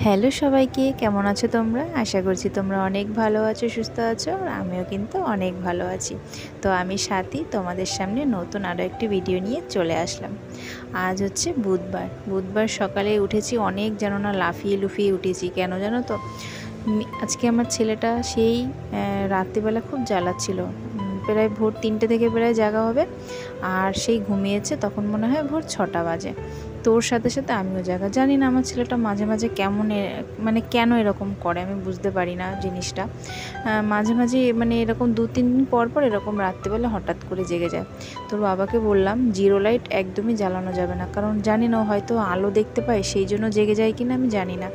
Hello সবাইকে, কেমন আছো তোমরা? আশা করছি তোমরা অনেক ভালো আছো, সুস্থ আছো। আর আমিও কিন্তু অনেক ভালো আছি। তো আমি স্বাতী তোমাদের সামনে নতুন আরও একটি ভিডিও নিয়ে চলে আসলাম। আজ হচ্ছে বুধবার সকালে উঠেছি, অনেক যেন না লাফিয়ে লুফিয়ে উঠেছি। কেন জানো তো? আজকে আমার ছেলেটা সেই রাত্রিবেলা খুব জ্বালাচ্ছিল। প্রায় ভোর 3টে থেকে প্রায় জাগা হবে, আর সেই ঘুমিয়েছে তখন মনে হয় ভোর 6টা বাজে। তোর সাথে সাথে আমিও জাগা। জানি না আমার ছেলেটা মাঝে মাঝে কেমন মানে কেন এরকম করে, আমি বুঝতে পারি না জিনিসটা। মাঝে মাঝে মানে এরকম 2-3 দিন পর পর এরকম রাত্রিবেলা হঠাৎ করে জেগে যায়। তোর বাবাকে বললাম জিরো লাইট একদমই জ্বালানো যাবে না, কারণ জানি না হয়তো আলো দেখতে পায় সেই জন্য জেগে যায় কিনা আমি জানি না।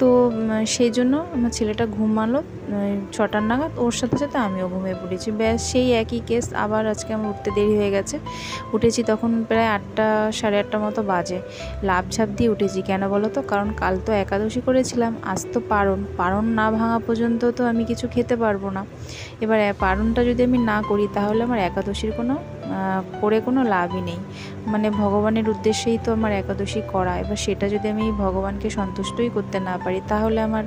তো সেই জন্য আমার ছেলেটা ঘুমালো 6টার নাগাদ, ওর সাথে সাথে আমিও ঘুমিয়ে পড়েছি। ব্যাস সেই একই কেস আবার। আজকে আমার উঠতে দেরি হয়ে গেছে। উঠেছি তখন প্রায় 8টা, সাড়ে 8টা মতো বাজে। লাফ ঝাঁপ দিয়ে উঠেছি। কেন বলো তো? কারণ কাল তো একাদশী করেছিলাম, আজ তো পারণ না ভাঙা পর্যন্ত তো আমি কিছু খেতে পারবো না। এবার পারণটা যদি আমি না করি তাহলে আমার একাদশীর করে কোনো লাভই নেই। মানে ভগবানের উদ্দেশ্যেই তো আমার একাদশী করা। এবার সেটা যদি আমি ভগবানকে সন্তুষ্টই করতে না পারি তাহলে আমার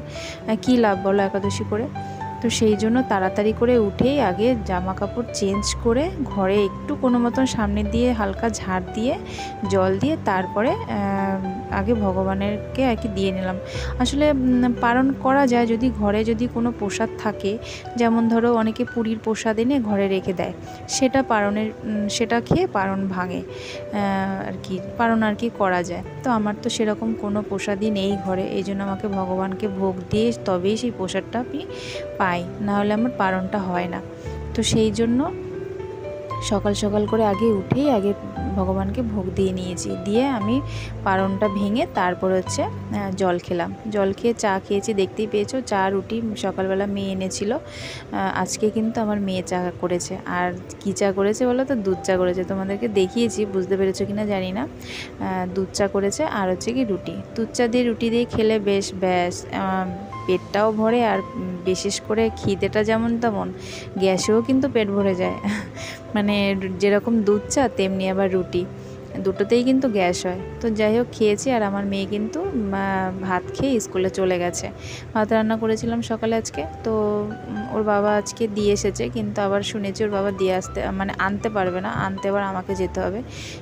কী লাভ বলো একাদশী করে? তো সেই জন্য তাড়াতাড়ি করে উঠেই আগে জামা কাপড় চেঞ্জ করে ঘরে একটু কোনো মতন সামনে দিয়ে হালকা ঝাড় দিয়ে জল দিয়ে তারপরে আগে ভগবানেরকে আর কি দিয়ে নিলাম। আসলে পারণ করা যায় যদি ঘরে যদি কোনো প্রসাদ থাকে, যেমন ধরো অনেকে পুরীর প্রসাদ এনে ঘরে রেখে দেয়, সেটা সেটা খেয়ে পারণ ভাঙে আর কি, পারণ আর কি করা যায়। তো আমার তো সেরকম কোনো প্রসাদই নেই ঘরে, এই জন্য আমাকে ভগবানকে ভোগ দিয়ে তবেই সেই প্রসাদটা আমি পাই, নাহলে আমার পারণটা হয় না। তো সেই জন্য সকাল সকাল করে আগে উঠেই আগে ভগবানকে ভোগ দিয়ে নিয়েছি, দিয়ে আমি পারণটা ভেঙে তারপর হচ্ছে জল খেলাম। জল খেয়ে চা খেয়েছি, দেখতেই পেয়েছো চা রুটি সকালবেলা মেয়ে এনেছিল। আজকে কিন্তু আমার মেয়ে চা করেছে। আর কী চা করেছে বলো তো? দুধ চা করেছে। তোমাদেরকে দেখিয়েছি, বুঝতে পেরেছো কিনা জানি না। দুধ চা করেছে আর হচ্ছে কি রুটি। দুধ চা দিয়ে রুটি দিয়ে খেলে ব্যাস পেটটাও ভরে, আর বিশেষ করে খিদেটা যেমন তেমন, গ্যাসেও কিন্তু পেট ভরে যায়। মানে যেরকম দুধ চা তেমনি আবার রুটি, দুটোতেই কিন্তু গ্যাস হয়। তো যাই হোক খেয়েছি, আর আমার মেয়ে কিন্তু ভাত খেয়ে স্কুলে চলে গেছে। ভাত রান্না করেছিলাম সকালে আজকে, তো ওর বাবা আজকে দিয়ে এসেছে, কিন্তু আবার শুনেছি ওর বাবা দিয়ে আসতে মানে আনতে পারবে না, আনতে আবার আমাকে যেতে হবে।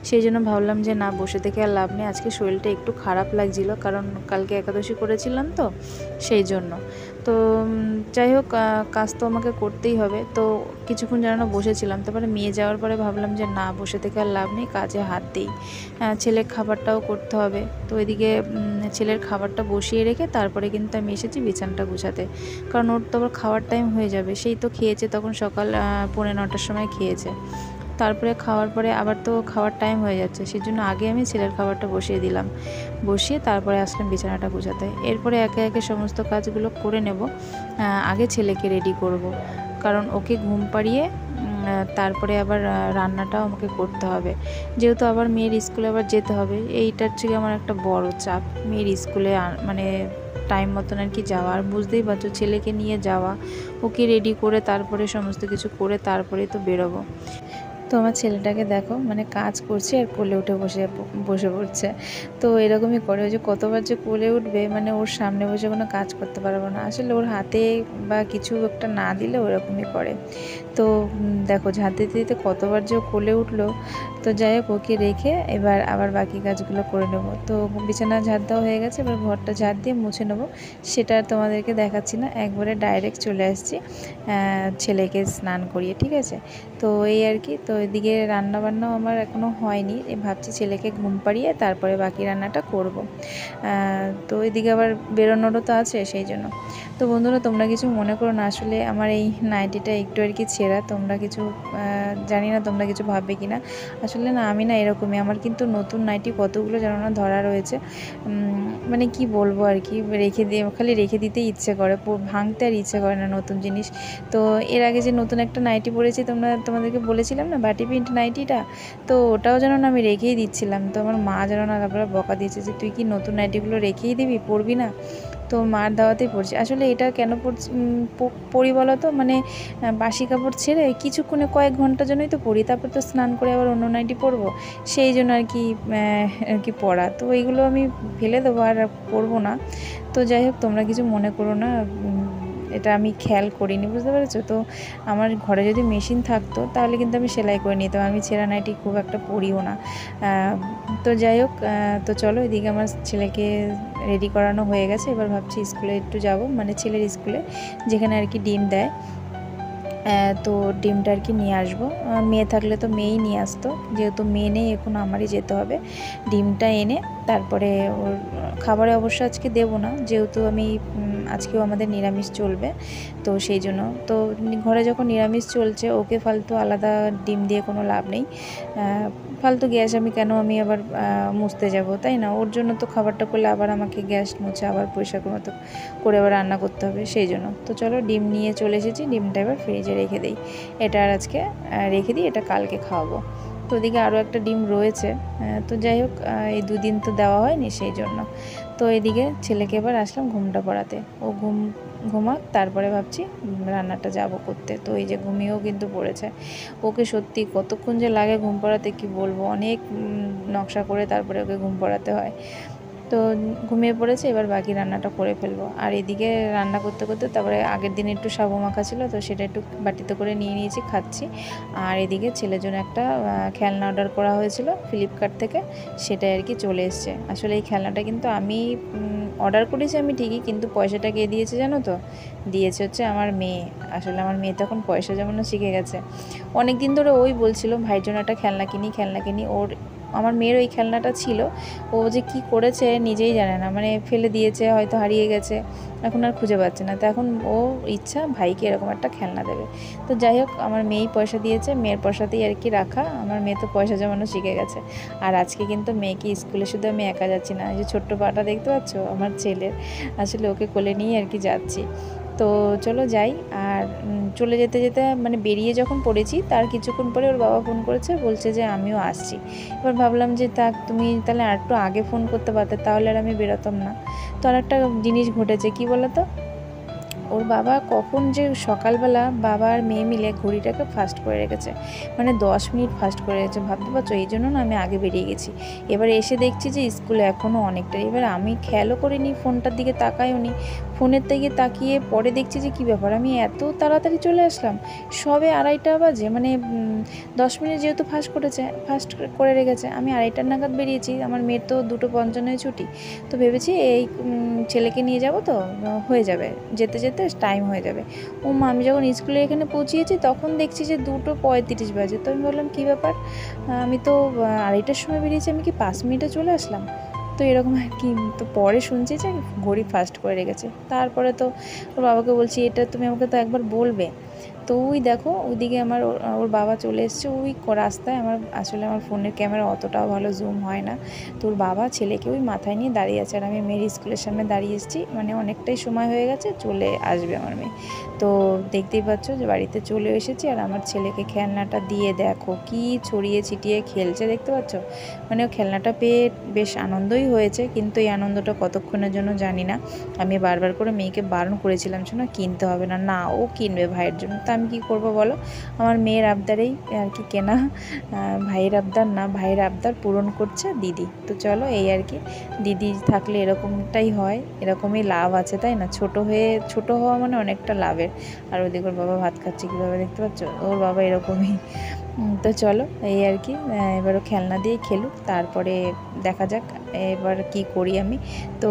সেই জন্য ভাবলাম যে না, বসে থেকে আর লাভ নেই। আজকে শরীরটা একটু খারাপ লাগছিল, কারণ কালকে একাদশী করেছিলাম তো সেই জন্য। তো যাই হোক কাজ তো আমাকে করতেই হবে। তো কিছুক্ষণ যেন বসেছিলাম, তারপরে মেয়ে যাওয়ার পরে ভাবলাম যে না, বসে থেকে আর লাভ নেই, কাজে হাত দিই। ছেলের খাবারটাও করতে হবে। তো এদিকে ছেলের খাবারটা বসিয়ে রেখে তারপরে কিন্তু আমি এসেছি বিছানাটা গুছাতে, কারণ ওর তো আবার খাওয়ার টাইম হয়ে যাবে। সেই তো খেয়েছে তখন সকাল 9:45টার সময় খেয়েছে। তারপরে খাওয়ার পরে আবার তো খাওয়ার টাইম হয়ে যাচ্ছে, সেই জন্য আগে আমি ছেলের খাবারটা বসিয়ে দিলাম। বসিয়ে তারপরে আসলাম বিছানাটা গুছাতে। এরপরে একে একে সমস্ত কাজগুলো করে নেব। আগে ছেলেকে রেডি করব, কারণ ওকে ঘুম পাড়িয়ে তারপরে আবার রান্নাটাও আমাকে করতে হবে। যেহেতু আবার মেয়ের স্কুলে আবার যেতে হবে, এইটার থেকে আমার একটা বড় চাপ। মেয়ের স্কুলে মানে টাইম মতন আর কি যাওয়া, আর বুঝতেই পারছো ছেলেকে নিয়ে যাওয়া, ওকে রেডি করে তারপরে সমস্ত কিছু করে তারপরে তো বেরোবো। তো আমার ছেলেটাকে দেখো, মানে কাজ করছে আর কোলে উঠে বসে পড়ছে। তো এরকমই করে, ওই যে কতবার যে কোলে উঠবে, মানে ওর সামনে বসে কোনো কাজ করতে পারবো না। আসলে ওর হাতে বা কিছু একটা না দিলে ওরকমই করে। তো দেখো ঝাঁট দিতে দিতে কতবার যে ও কোলে উঠলো। তো যাই হোক ওকে রেখে এবার আবার বাকি কাজগুলো করে নেব। তো বিছানা ঝাড় দেওয়া হয়ে গেছে, এবার ঘরটা ঝাড় দিয়ে মুছে নেবো। সেটা আর তোমাদেরকে দেখাচ্ছি না, একবারে ডাইরেক্ট চলে আসছি ছেলেকে স্নান করিয়ে, ঠিক আছে? তো এই আর কি। তো এদিকে রান্নাবান্নাও আমার এখনও হয়নি, ভাবছি ছেলেকে ঘুম পাড়িয়ে তারপরে বাকি রান্নাটা করব। তো এদিকে আবার বেরোনোরও তো আছে, সেই জন্য। তো বন্ধুরা তোমরা কিছু মনে করো না, আসলে আমার এই নাইটিটা একটু আর কি ছেঁড়া, তোমরা কিছু জানি না তোমরা কিছু ভাববে কি না। আসলে না আমি না এরকমই, আমার কিন্তু নতুন নাইটি কতগুলো যেন না ধরা রয়েছে। মানে কি বলবো আর কি, খালি রেখে দিতেই ইচ্ছে করে, ভাঙতে আর ইচ্ছে করে না নতুন জিনিস। তো এর আগে যে নতুন একটা নাইটি পরেছি, তোমাদেরকে বলেছিলাম না বাটি প্রিন্ট নাইটিটা, তো ওটাও যেন না আমি রেখেই দিচ্ছিলাম। তো আমার মা যেন না তারপরে বকা দিয়েছে যে তুই কি নতুন নাইটিগুলো রেখেই দিবি, পরবি না? তো মার দাওয়াতেই পড়ছি। আসলে এটা কেন পড়ি বলো তো, মানে বাসি কাপড় ছেড়ে কিছুক্ষণে কয়েক ঘন্টার জন্যই তো পরি, তারপর তো স্নান করে আবার অন্য নাইটি পরবো, সেই জন্য আর কি পরা। তো এইগুলো আমি ফেলে দেবো আর পরবো না। তো যাই হোক, তোমরা কিছু মনে করো না, এটা আমি খেয়াল করিনি, বুঝতে পেরেছো? তো আমার ঘরে যদি মেশিন থাকতো তাহলে কিন্তু আমি সেলাই করে নিতাম, আমি ছেঁড়া নাইটি খুব একটা পরিও না। তো যাই হোক, তো চলো, এদিকে আমার ছেলেকে রেডি করানো হয়ে গেছে। এবার ভাবছি স্কুলে একটু যাব, মানে ছেলের স্কুলে, যেখানে আর কি ডিম দেয়। তো ডিমটা আর কি নিয়ে আসবো। মেয়ে থাকলে তো মেয়েই নিয়ে আসতো, যেহেতু মেয়ে নেই এখন আমারই যেতে হবে। ডিমটা এনে তারপরে ওর খাবারে অবশ্য আজকে দেবো না, যেহেতু আমি আজকেও আমাদের নিরামিষ চলবে, তো সেই জন্য। তো ঘরে যখন নিরামিষ চলছে, ওকে ফালতু আলাদা ডিম দিয়ে কোনো লাভ নেই। ফালতু গ্যাস আমি আবার মুছতে যাব, তাই না? ওর জন্য তো খাবারটা করলে আবার আমাকে গ্যাস মুছে আবার পরিষ্কার মতো করে আবার রান্না করতে হবে, সেই জন্য। তো চলো, ডিম নিয়ে চলে এসেছি, ডিমটা এবার ফ্রিজে রেখে দিই। এটা আর আজকে রেখে দিই, এটা কালকে খাওয়াবো। তো ওদিকে আরও একটা ডিম রয়েছে। তো যাই হোক, এই দুদিন তো দেওয়া হয়নি, সেই জন্য। তো এদিকে ছেলেকে এবার আসলাম ঘুমটা পড়াতে। ও ঘুমাক, তারপরে ভাবছি রান্নাটা যাব করতে। তো এই যে ঘুমিয়েও কিন্তু পড়েছে। ওকে সত্যি কতক্ষণ যে লাগে ঘুম পড়াতে কি বলবো, অনেক নকশা করে তারপরে ওকে ঘুম পড়াতে হয়। তো ঘুমিয়ে পড়েছে, এবার বাকি রান্নাটা করে ফেলবো। আর এদিকে রান্না করতে করতে তারপরে আগের দিন একটু সাবু মাখা ছিল, তো সেটা একটু বাটিতে করে নিয়ে নিয়েছি, খাচ্ছি। আর এদিকে ছেলের জন্য একটা খেলনা অর্ডার করা হয়েছিল ফ্লিপকার্ট থেকে, সেটাই আর কি চলে এসছে। আসলে এই খেলনাটা কিন্তু আমি অর্ডার করেছি আমি ঠিকই, কিন্তু পয়সাটা কে দিয়েছে জানো তো? দিয়েছে হচ্ছে আমার মেয়ে। আসলে আমার মেয়ে তখন পয়সা জমানো শিখে গেছে। অনেক দিন ধরে ওই বলছিল ভাইয়ের জন্য একটা খেলনা কিনি। আমার মেয়ের ওই খেলনাটা ছিল, ও যে কি করেছে নিজেই জানে না, মানে ফেলে দিয়েছে, হয়তো হারিয়ে গেছে, এখন আর খুঁজে পাচ্ছে না। তো এখন ও ইচ্ছা ভাইকে এরকম একটা খেলনা দেবে। তো যাই হোক, আমার মেয়েই পয়সা দিয়েছে, মেয়ের পয়সাতেই আর কি রাখা। আমার মেয়ে তো পয়সা জমানো শিখে গেছে। আর আজকে কিন্তু মেয়েকে স্কুলে শুধু আমি একা যাচ্ছি না, এই যে ছোট্ট পাটা দেখতে পাচ্ছ আমার ছেলের, আসলে ওকে কোলে নিয়ে আর কি যাচ্ছি। তো চলো যাই। আর চলে যেতে যেতে মানে বেরিয়ে যখন পড়েছি, তার কিছুক্ষণ পরে ওর বাবা ফোন করেছে, বলছে যে আমিও আসছি। এবার ভাবলাম যে তুমি তাহলে আর একটু আগে ফোন করতে পারতে, তাহলে আর আমি বেরোতাম না। তো আর একটা জিনিস ঘটেছে, কি বলো তো? ওর বাবা কখন যে সকালবেলা বাবা আর মেয়ে মিলে ঘড়িটাকে ফাস্ট করে রেখেছে, মানে 10 মিনিট ফাস্ট করে রেখেছে, ভাবতে পারছো? এই জন্য না আমি আগে বেরিয়ে গেছি। এবার এসে দেখছি যে স্কুলে এখনও অনেকটা, এবার আমি খেয়ালও করিনি, ফোনটার দিকে তাকাইও নি। ফোনের দিকে তাকিয়ে পরে দেখছি যে কী ব্যাপার, আমি এত তাড়াতাড়ি চলে আসলাম, সবে 2:30 বাজে, মানে 10 মিনিট যেহেতু ফাস্ট করে রেখেছে, আমি 2:30 নাগাদ বেরিয়েছি। আমার মেয়ের তো 2:55 ছুটি। তো ভেবেছি এই ছেলেকে নিয়ে যাব, তো হয়ে যাবে, যেতে যেতে টাইম হয়ে যাবে। আমি যখন স্কুলে এখানে পৌঁছিয়েছি তখন দেখছি যে 2:35 বাজে। তো আমি বললাম কী ব্যাপার, আমি তো 2:30টার সময় বেরিয়েছি, আমি কি 5 মিনিটে চলে আসলাম? তো এরকম আর কি। তো পরে শুনছি যে ঘড়ি ফাস্ট করে রেখেছে। তারপরে তো ওর বাবাকে বলছি, এটা তুমি আমাকে তো একবার বলবে। তো ওই দেখো ওইদিকে ওর বাবা চলে এসছে ওই রাস্তায়। আসলে আমার ফোনের ক্যামেরা অতটাও ভালো জুম হয় না। তো ওর বাবা ছেলেকে ওই মাথায় নিয়ে দাঁড়িয়ে আছে, আর আমি মেয়ের স্কুলের সামনে দাঁড়িয়ে এসেছি, মানে অনেকটাই সময় হয়ে গেছে, চলে আসবে আমার মেয়ে। তো দেখতেই পাচ্ছ যে বাড়িতে চলে এসেছি, আর আমার ছেলেকে খেলনাটা দিয়ে দেখো কি ছড়িয়ে ছিটিয়ে খেলছে, দেখতে পাচ্ছ? মানে ও খেলনাটা পেয়ে বেশ আনন্দই হয়েছে, কিন্তু এই আনন্দটা কতক্ষণের জন্য জানি না। আমি বারবার করে মেয়েকে বারণ করেছিলাম, শোনো কিনতে হবে না, না ও কিনবে ভাইয়ের জন্য। তা আমি কী করবো বলো? আমার মেয়ের আবদারেই আর কি কেনা, ভাইয়ের আবদার না, ভাইয়ের আবদার পূরণ করছে দিদি। তো চলো, এই আর কি, দিদি থাকলে এরকমটাই হয়, এরকমই লাভ আছে, তাই না? ছোট হওয়া মানে অনেকটা লাভের। আর ওদিকে ওর বাবা ভাত খাচ্ছে কীভাবে, দেখতে পাচ্ছ? ওর বাবা এরকমই। তো চলো, এই আর কি, এবারও খেলনা দিয়ে খেলুক, তারপরে দেখা যাক এবার কি করি আমি। তো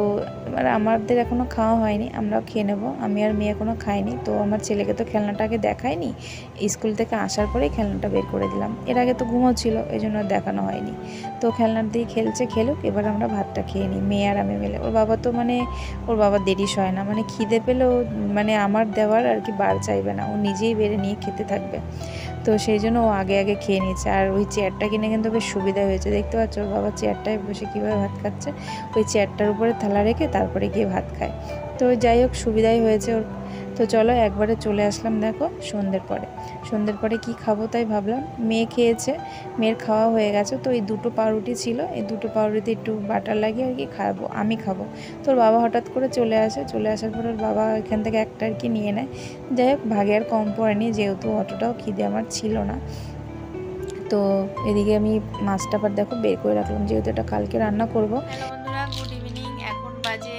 এবার আমাদের এখনও খাওয়া হয়নি, আমরাও খেয়ে নেবো। আমি আর মেয়ে এখনও খাইনি। তো আমার ছেলেকে তো খেলনাটা আগে দেখায়নি, স্কুল থেকে আসার পরেই খেলনাটা বের করে দিলাম। এর আগে তো ঘুমোচ্ছিল, এই জন্য দেখানো হয়নি। তো খেলনার দিয়ে খেলুক, এবার আমরা ভাতটা খেয়ে নিই মেয়ে আর আমি মিলে। ওর বাবা দেরি সয় না, মানে খিদে পেলেও মানে আমার দেওয়ার আর কি বার চাইবে না, ও নিজেই বেড়ে নিয়ে খেতে থাকবে। তো সেই জন্য ও আগে খেয়ে নিয়েছে। আর ওই চেয়ারটা কিনে কিন্তু বেশ সুবিধা হয়েছে, দেখতে পাচ্ছ? ওর বাবা চেয়ারটায় বসে কীভাবে ভাত ভাত খাচ্ছে, ওই চেয়ারটার উপরে থালা রেখে তারপরে গিয়ে ভাত খায়। তো যাই হোক সুবিধাই হয়েছে ওর। তো চলো একবারে চলে আসলাম দেখো সন্ধ্যের পরে কি খাবো তাই ভাবলাম। মেয়ে খেয়েছে, মেয়ের খাওয়া হয়ে গেছে। তো এই 2টো পাউরুটি ছিল, এই 2টো পাউরুটিতে একটু বাটার লাগিয়ে আর কি আমি খাবো। তোর বাবা হঠাৎ করে চলে আসার পর ওর বাবা এখান থেকে একটা আর কি নিয়ে নেয়। যাই হোক ভাগে আর কম পড়েনি, যেহেতু অতটাও খিদে আমার ছিল না। তো এদিকে আমি মাছটা আবার দেখো বের করে রাখলাম, যেহেতু এটা কালকে রান্না করব। হ্যালো বন্ধুরা, গুড ইভিনিং। এখন বাজে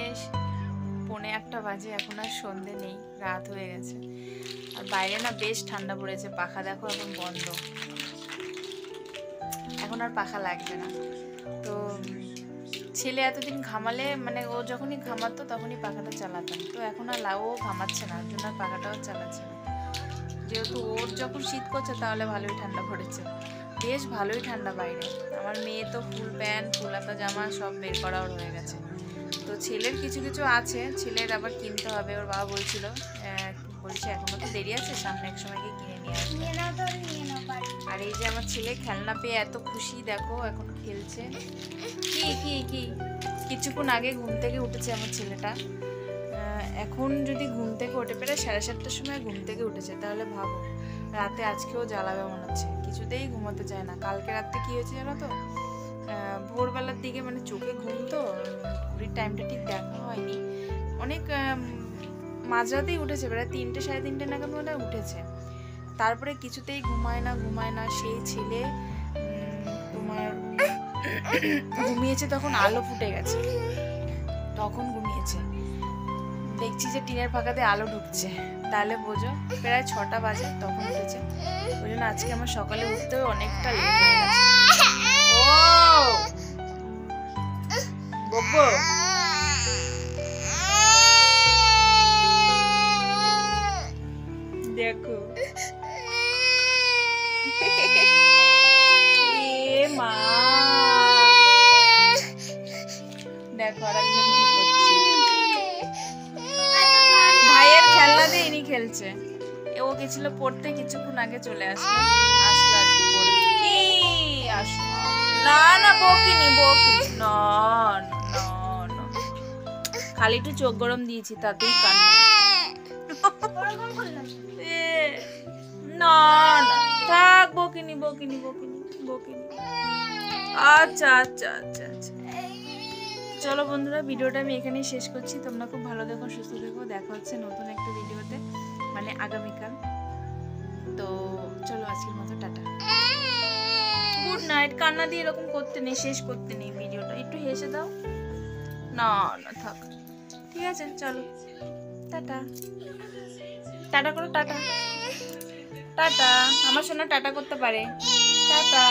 1:45 বাজে, এখন আর সন্ধে নেই, রাত হয়ে গেছে। আর বাইরে না বেশ ঠান্ডা পড়েছে, পাখা দেখো এখন বন্ধ, এখন আর পাখা লাগবে না। তো ছেলে এতদিন ঘামালে মানে ও যখনই ঘামাতো তখনই পাখাটা চালাতাম, তো এখন আর ও ঘামাচ্ছে না, ওর জন্য আর পাখাটাও চালাচ্ছে না। যেহেতু ওর যখন শীত করছে তাহলে ভালোই ঠান্ডা পড়েছে, বেশ ভালোই ঠান্ডা বাইরে। আমার মেয়ে তো ফুল প্যান্ট ফুল হাতা জামা সব বের করা ওর হয়ে গেছে। তো ছেলের কিছু কিছু আছে, ছেলের আবার কিনতে হবে। ওর বাবা বলছিল, বলছে এখনো তো দেরি আছে, সামনে এক সময় গিয়ে কিনে নিয়ে আসবে। আর এই যে আমার ছেলে খেলনা পেয়ে এত খুশি, দেখো এখন খেলছে। কি কি কি কিছুক্ষণ আগে ঘুম থেকে উঠেছে আমার ছেলেটা। এখন যদি ঘুম থেকে উঠে পেরে 7:30টার সময় ঘুম থেকে উঠেছে, তাহলে ভাবো রাতে আজকেও জ্বালাবে মনে হচ্ছে, কিছুতেই ঘুমাতে চায় না। কালকে রাতে কি হয়েছে জানো তো, ভোরবেলার দিকে মানে চোখে ঘুম, তো ঘুরির টাইমটা ঠিক দেখা হয়নি, অনেক মাঝরাতেই উঠেছে, প্রায় 3টে 3:30 নাগাদ মনে উঠেছে। তারপরে কিছুতেই ঘুমায় না। সেই ছেলে তোমার ঘুমিয়েছে, তখন আলো ফুটে গেছে, তখন ঘুমিয়েছে। দেখছি যে টিনের ফাঁকাতে আলো ঢুকছে, তাহলে বোঝো প্রায় 6টা বাজে তখন উঠেছে। ওই জন্য আজকে আমার সকালে উঠতেও অনেকটা লেট হয়ে গেছে। ও বব্বো, দেখো এ মা, দেখো আর একজন কি করছে, ভাইয়ের খেলনা দিয়ে ইনি খেলছে। ও গেছিল পড়তে, কিছুক্ষণ আগে চলে আসলো আর কি পড়ে কি আসলো না বকিনি না, খালি একটু চোখ গরম দিয়েছি তাতেই কান্না। না থাক, বকিনি। আচ্ছা। চলো বন্ধুরা, ভিডিওটা আমি এখানেই শেষ করছি। তোমরা খুব ভালো দেখো, সুস্থ দেখো, দেখা হচ্ছে নতুন একটা ভিডিওতে, মানে আগামীকাল। তো চলো আজকের মতো টাটা, গুড নাইট। কান্না দিয়ে এরকম করতে নেই, শেষ করতে নেই ভিডিওটা, একটু হেসে দাও। না থাক, ঠিক আছে, চলো টাটা করো, টাটা। আমার সোনা টাটা করতে পারে, টাটা।